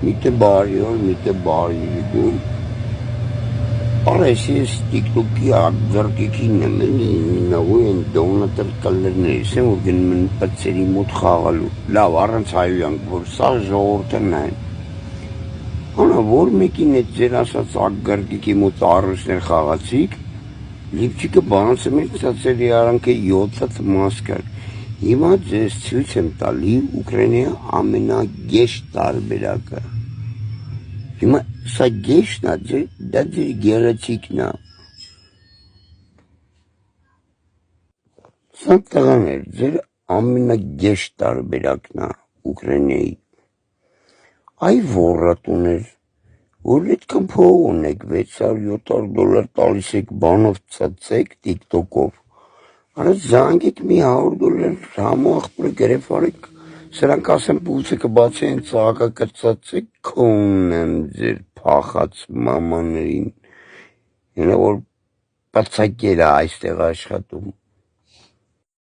Միտը բարի օր, միտը բարի գում։ Արես ես TikTok-ի արձրկիքին եմ նավու են դոնատել կալերներից եմ, որ գնում են պծերի մոտ խաղալու։ Լավ, առանց հայոյանք, որ սա ժողովուրդն են։ Անա, որ մեկին էտ ձեր ասած արձրկիքի մոտ առուսներ խաղացիք, լիպչիկը բանացը մեր ծացերի արանքը 7 մասկար։ Հիմա ձեզ ցույց եմ տալի Ուկրաինայի ամենագեշտ տարբերակը։ Հիմա սա գեշտն է, դա ձեր գեղեցիկն է։ Սա տղաներ, ձեր ամենագեշտ տարբերակն է Ուկրաինայի։ Այ ոռատուներ, որ այդքան փող ունեք, $600-700 տալիս եք բանով ծծեք TikTok-ով։ Արա զանգեք մի $100 համու աղբորը գրեվ արեք, սրանք ասեմ պուլսը կբացեն ծաղակա կծածեք քոնեմ ձեր փախած մամաներին, որ պացակել է այստեղ աշխատում։